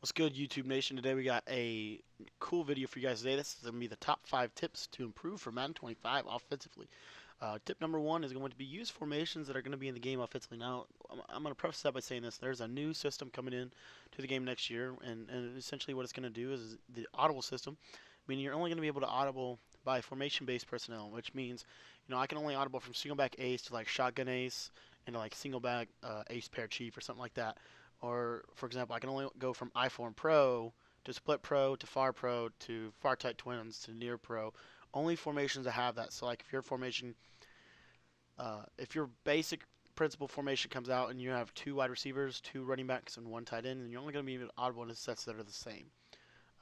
What's good, YouTube Nation? Today we got a cool video for you guys today. This is going to be the top 5 tips to improve for Madden 25 offensively. Tip number 1 is going to be use formations that are going to be in the game offensively. Now, I'm going to preface that by saying this. There's a new system coming in to the game next year, and essentially what it's going to do is the audible system, meaning you're only going to be able to audible by formation-based personnel, which means, I can only audible from single back ace to like shotgun ace and like single back ace pair chief or something like that. Or, for example, I can only go from iForm Pro to Split Pro to Far Pro to Far Tight Twins to Near Pro. Only formations that have that. So, like, if your formation, if your basic principal formation comes out and you have two wide receivers, two running backs, and one tight end, then you're only going to be audible in sets that are the same.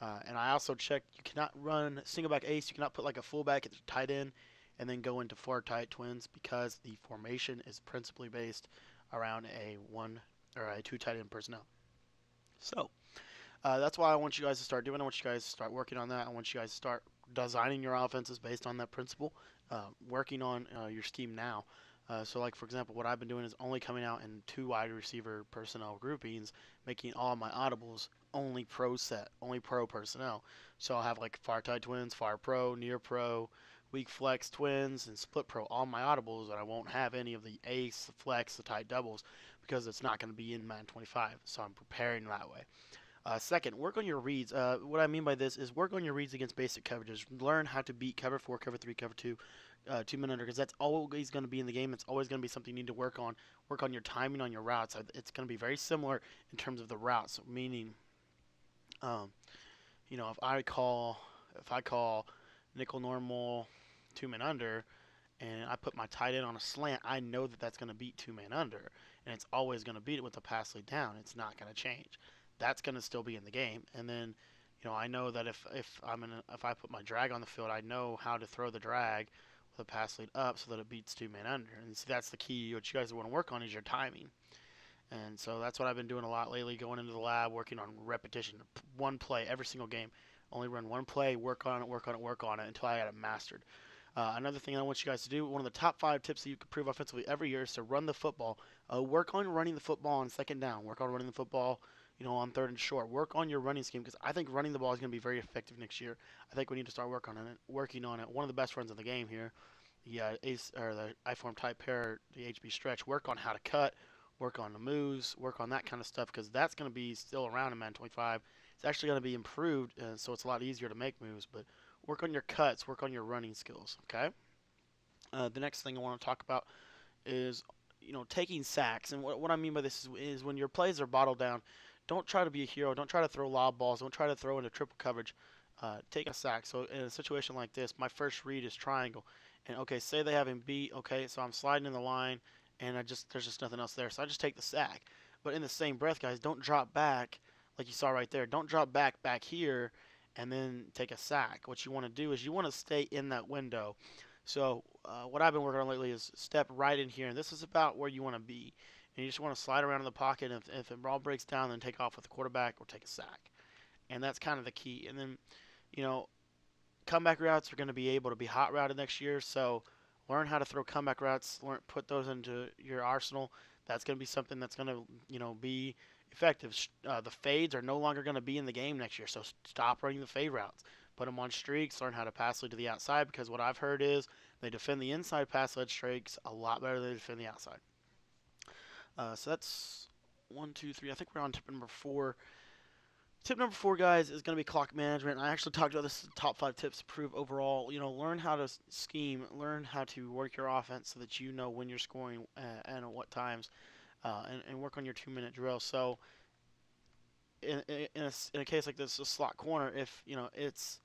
And I also checked, you cannot run single back ace. You cannot put like a fullback at the tight end and then go into four tight twins because the formation is principally based around a one or a two tight end personnel. So that's why I want you guys to start doing. I want you guys to start working on that. I want you guys to start designing your offenses based on that principle, working on your scheme now. So, like for example, what I've been doing is only coming out in two wide receiver personnel groupings, making all my audibles only pro set, only pro personnel. So I'll have like far tight twins, far pro, near pro, weak flex twins, and split pro. All my audibles, and I won't have any of the ace, the flex, the tight doubles because it's not going to be in Madden 25. So I'm preparing that way. Second, work on your reads. What I mean by this is work on your reads against basic coverages. Learn how to beat cover 4, cover 3, cover 2, 2 minute under, because that's always going to be in the game. It's always going to be something you need to work on. Work on your timing on your routes. It's going to be very similar in terms of the routes. Meaning, um, if I call nickel normal 2 man under, and I put my tight end on a slant, I know that that's going to beat 2 man under, and it's always going to beat it with a pass lead down. It's not going to change. That's going to still be in the game. And then, I know that if I put my drag on the field, I know how to throw the drag with a pass lead up so that it beats 2 man under. And see, that's the key. What you guys want to work on is your timing. And so that's what I've been doing a lot lately, going into the lab, working on repetition. One play every single game. Only run one play, work on it, work on it, work on it until I had it mastered. Another thing I want you guys to do, one of the top 5 tips that you can improve offensively every year is to run the football. Work on running the football on second down. Work on running the football, on third and short. Work on your running scheme because I think running the ball is going to be very effective next year. I think we need to start working on it. One of the best runs in the game here, the ace or the I-form type pair, the HB stretch. Work on how to cut. Work on the moves. Work on that kind of stuff because that's going to be still around in Madden 25. It's actually going to be improved, so it's a lot easier to make moves. But work on your cuts. Work on your running skills. Okay. The next thing I want to talk about is taking sacks, and what I mean by this is when your plays are bottled down, don't try to be a hero. Don't try to throw lob balls. Don't try to throw into triple coverage. Take a sack. So in a situation like this, my first read is triangle, and okay, say they have him beat. Okay, so I'm sliding in the line, and there's just nothing else there. So I just take the sack. But in the same breath, guys, don't drop back like you saw right there. Don't drop back here and then take a sack. What you want to do is you want to stay in that window. So what I've been working on lately is step right in here, and this is about where you want to be. And you just want to slide around in the pocket, and if the ball breaks down, then take off with the quarterback or take a sack. And that's kind of the key. And then, you know, comeback routes are going to be able to be hot routed next year, so learn how to throw comeback routes. Put those into your arsenal. That's going to be something that's going to, be effective. The fades are no longer going to be in the game next year, so stop running the fade routes. Put them on streaks. Learn how to pass lead to the outside because what I've heard is they defend the inside pass lead streaks a lot better than they defend the outside. So that's one, two, three. I think we're on tip number 4. Tip number 4, guys, is going to be clock management. I actually talked about this in top 5 tips to improve overall. Learn how to scheme, learn how to work your offense so that you know when you're scoring and at what times, and work on your 2 minute drill. So, in a case like this, a slot corner, if it's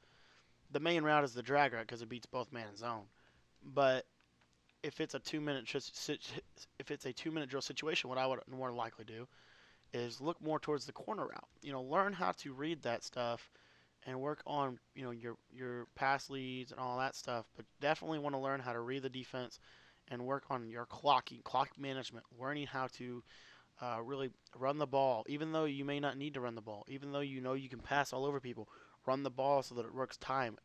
the main route is the drag route because it beats both man and zone. But if it's a 2 minute drill situation, what I would more likely do is look more towards the corner route. Learn how to read that stuff and work on your pass leads and all that stuff. But definitely want to learn how to read the defense and work on your clock management, learning how to really run the ball, even though you may not need to run the ball, even though you can pass all over people. Run the ball so that it works time.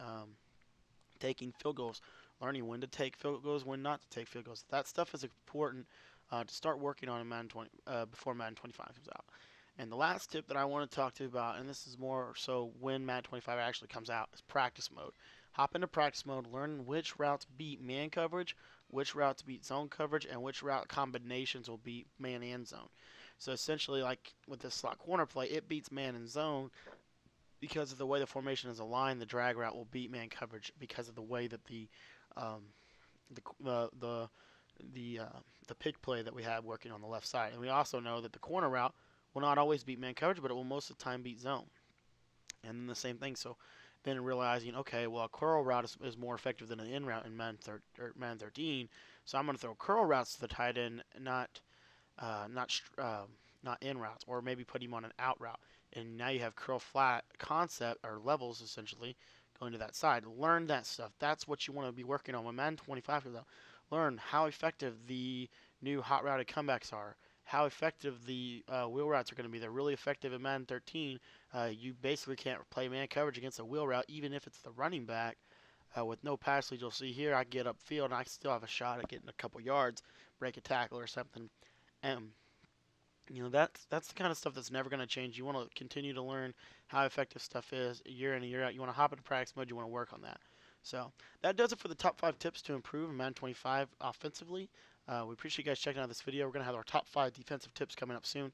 Taking field goals, learning when to take field goals, when not to take field goals. That stuff is important to start working on in Madden 20 before Madden 25 comes out. And the last tip that I want to talk to you about, and this is more so when Madden 25 actually comes out, is practice mode. Hop into practice mode, learn which routes beat man coverage, which routes beat zone coverage, and which route combinations will beat man and zone. So essentially, like with this slot corner play, it beats man and zone because of the way the formation is aligned. The drag route will beat man coverage because of the way that um, the the the the pick play that we have working on the left side. And we also know that the corner route will not always beat man coverage, but it will most of the time beat zone. And then the same thing. So then realizing, okay, well, a curl route is more effective than an in route in Man 13. So I'm going to throw curl routes to the tight end, uh, not not in routes, or maybe put him on an out route. And now you have curl flat concept or levels essentially going to that side. Learn that stuff. That's what you want to be working on when Madden 25 comes out. Learn how effective the new hot routed comebacks are. How effective the wheel routes are going to be. They're really effective in Madden 13. You basically can't play man coverage against a wheel route, even if it's the running back. With no pass lead, you'll see here, I get upfield and I still have a shot at getting a couple yards, break a tackle or something. And that's the kind of stuff that's never going to change. You want to continue to learn how effective stuff is year in and year out. You want to hop into practice mode. You want to work on that. So that does it for the top 5 tips to improve in Madden 25 offensively. We appreciate you guys checking out this video. We're going to have our top 5 defensive tips coming up soon.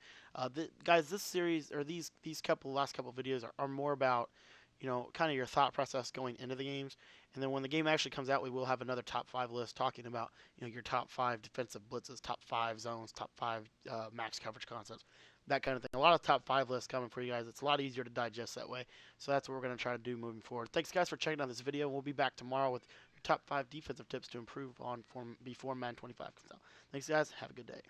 Guys, this series or these last couple videos are more about kind of your thought process going into the games. And then when the game actually comes out, we will have another top 5 list talking about your top 5 defensive blitzes, top 5 zones, top 5 max coverage concepts, that kind of thing. A lot of top 5 lists coming for you guys. It's a lot easier to digest that way. So that's what we're going to try to do moving forward. Thanks guys for checking out this video. We'll be back tomorrow with your top 5 defensive tips to improve on before Madden 25 comes out. Thanks guys. Have a good day.